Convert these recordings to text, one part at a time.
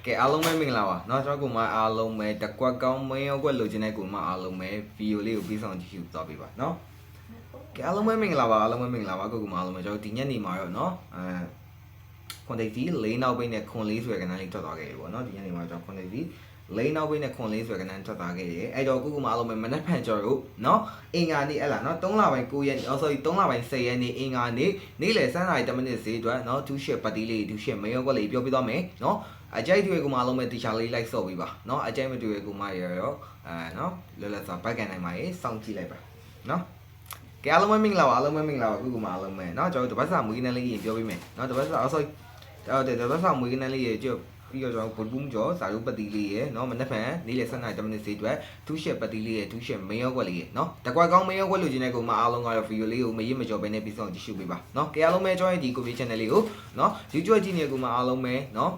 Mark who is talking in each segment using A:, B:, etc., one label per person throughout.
A: cái alo mấy mình là nó cho cùng mà alo mấy đặc quá cao mấy ông quên lối trên này cùng mà alo mấy video liệu bây giờ chỉ chịu tao bị nó cái alo mấy mình là cùng alo mấy cho tiếng nhân đi mà rồi nó con thấy gì lấy nào bên này con lấy rồi cái này cho tao cái nó tiếng nhân đi mà cho con thấy gì lấy nào bên này con lấy rồi cái này cho tao cái ai đó cùng alo mấy mình phải cho rồi nó anh anh đi là nó tống là bạn cô yên ở rồi tống là bạn xây anh đi anh anh đi lấy sáng nay tao mình xây rồi nó chú sẽ bắt đi lấy chú sẽ mấy ông có lấy biểu biết đó mấy nó ở đây thì cũng alo mấy tí chả lấy like số bị bà nó ở đây mấy thì cũng mai rồi nó là sao phải cái này mày xong chi lại bà nó cái alo mấy mình là cũng alo mấy nó cho tụi bác sao mới cái này lấy gì cho mày nó tụi bác sao thôi để tụi bác sao mới cái này lấy gì chưa bây giờ một bún chó xài lúc bắt đi lấy nó mình đã phải đi lấy sáng nay tao mình xây rồi chú sẽ bắt đi lấy chú sẽ mấy ông có lấy nó tại qua con mấy ông có lấy gì này cũng mà alo ngay là video lấy mấy mà cho bên này bị xong chỉ bị bà nó cái alo mấy cho anh thì cũng bị channel lấy nó chỉ cho anh này cũng mà alo mấy nó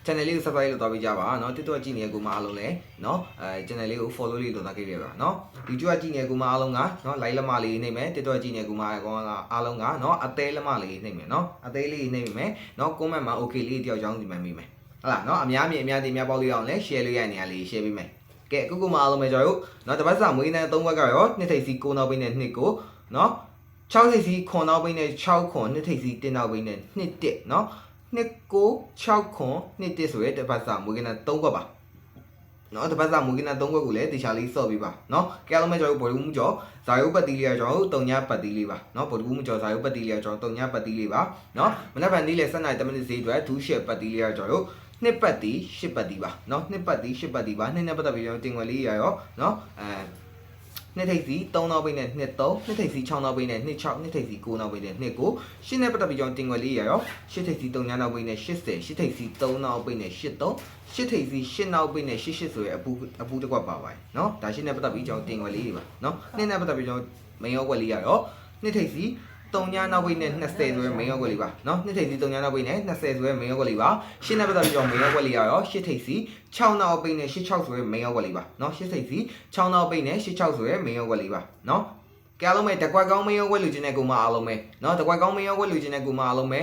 A: channelလေး subscribe လုပ်တော့ပြကြပါเนาะတစ်တော့ကြည့်နေကူမအားလုံးလဲเนาะchannel လေးကို follow လေးလုပ်ထားခဲ့ပြပါเนาะဒီကြွကြည့်နေကူမအားလုံးကเนาะ like လက်မလေးနှိမ့်မယ်တစ်တော့ကြည့်နေကူမအားလုံးကเนาะအသေးလက်မလေးနှိမ့်မယ်เนาะအသေးလေးနှိမ့်မယ်เนาะ comment မှာ okay လေးတယောက်ချောင်းဒီမှမိမယ်ဟုတ်လားเนาะအများမြင်အများသိများပေါက်လေးအောင်လဲ share လို့ရနေရလေး share ပေးမယ်ကဲကူမအားလုံးပဲကျွန်တော်တို့เนาะတပတ်စာမွေးနေ့3ဘက်ကရောနှစ်ထိပ်စီ9နောက်ပိနဲ့2ကိုเนาะ6ထိပ်စီ9နောက်ပိနဲ့6ခွန်နှစ်ထိပ်စီ10နောက်ပိနဲ့2 1เนาะနှစ်ကို6ခွန်နှစ်တစ်ဆိုရဲတပတ်စာမွေးကန3ခွက်ပါเนาะတပတ်စာမွေးကန3ခွက်ကိုလည်းတေချာလေးစော့ပေးပါเนาะကဲလုံးမဲ့ကျွန်တော်ဘော်လူမှုကျော်ဇာယုပတ်တီးလေးကျွန်တော်တို့3ညပတ်တီးလေးပါเนาะဘော်လူမှုကျော်ဇာယုပတ်တီးလေးကျွန်တော်3ညပတ်တီးလေးပါเนาะမနက်ဖြန်နေ့လေ7:10မိနစ်ဈေးအတွက်ဒူးရှက်ပတ်တီးလေးကျွန်တော်တို့နှစ်ပတ်တီး10ပတ်တီးပါเนาะနှစ်ပတ်တီး10ပတ်တီးပါနှစ်ပတ်ပြီးကျွန်တော်တင်ွယ်လေးရရောเนาะနှစ်ထိပ်စီ3နောက်ပိနဲ့2 3နှစ်ထိပ်စီ6နောက်ပိနဲ့2 6နှစ်ထိပ်စီ9နောက်ပိနဲ့2 9 8နဲ့ပတ်သက်ပြီးကျွန်တော်တင်ွယ်လေးရရော8ထိပ်စီ3နောက်ပိနဲ့80 8ထိပ်စီ3နောက်ပိနဲ့8 3 8ထိပ်စီ8နောက်ပိနဲ့8 8ဆိုရအပူတစ်ခွက်ပါပါတယ်เนาะဒါ8နဲ့ပတ်သက်ပြီးကျွန်တော်တင်ွယ်လေးတွေပါเนาะ2နဲ့ပတ်သက်ပြီးကျွန်တော်မင်းရောကွက်လေးရရောနှစ်ထိပ်စီ3ညနောက်ပိနဲ့20ဆိုရမင်းရောကွက်လေးပါเนาะနှစ်ထိပ်စီ3ညနောက်ပိနဲ့20ဆိုရမင်းရောကွက်လေးပါ8နဲ့ပတ်သက်ပြီးကျွန်တော်မင်းရောကွက်လေးရရော8ထိပ်စီ6နောက်ပိနဲ့86ဆိုရမင်းရောကွက်လေးပါเนาะ8ထိပ်စီ6နောက်ပိနဲ့86ဆိုရမင်းရောကွက်လေးပါเนาะကဲအားလုံးပဲတကွက်ကောင်းမင်းရောကွက်လူချင်းတဲ့ကိုမအားလုံးပဲเนาะတကွက်ကောင်းမင်းရောကွက်လူချင်းတဲ့ကိုမအားလုံးပဲ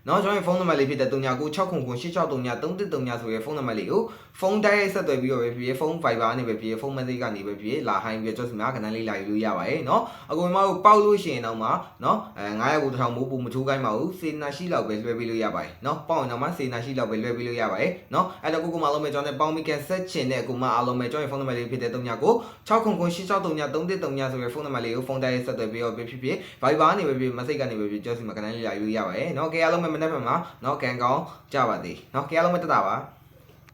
A: နော်ကျွန်တော်ဖုန်းနံပါတ်လေးဖြစ်တဲ့3996098333ဆိုရဲဖုန်းနံပါတ်လေးကိုဖုန်းတိုက်ရိုက်ဆက်သွယ်ပြီးတော့ပဲဖြစ်ဖုန်း Viber နဲ့ပဲဖြစ်ဖုန်း Message ကနေပဲဖြစ်လာဟိုင်းပြီးတော့ကျွန်တော်ခဏလေးလာယူလို့ရပါတယ်နော်အကူမတို့ပေါက်လို့ရှိရင်တော့မှနော်900ကို1000မိုးပူမထိုးခိုင်းပါဘူးစေနာရှိလောက်ပဲလွှဲပေးလို့ရပါတယ်နော်ပေါက်ရင်တော့မှစေနာရှိလောက်ပဲလွှဲပေးလို့ရပါတယ်နော်အဲ့တော့ကိုမအားလုံးပဲကျွန်တော်ပေါင်းမိကန်ဆက်ချင်တဲ့ကိုမအားလုံးပဲကျွန်တော်ဖုန်းနံပါတ်လေးဖြစ်တဲ့3996098333ဆိုရဲဖုန်းနံပါတ်လေးကိုဖုန်းတိုက်ရိုက်ဆက်သွယ်ပြီးတော့ပဲဖြစ် Viber နဲ့ပဲဖြစ် Message ကနေပဲဖြစ်ကျွန်တော်ခဏလေးလာယူလို့ရပါတယ်နော်ကဲအားလုံးမနေ့ကမှာเนาะကန်ကောင်းကြပါသေးเนาะကြရလုံးမတက်တာပါ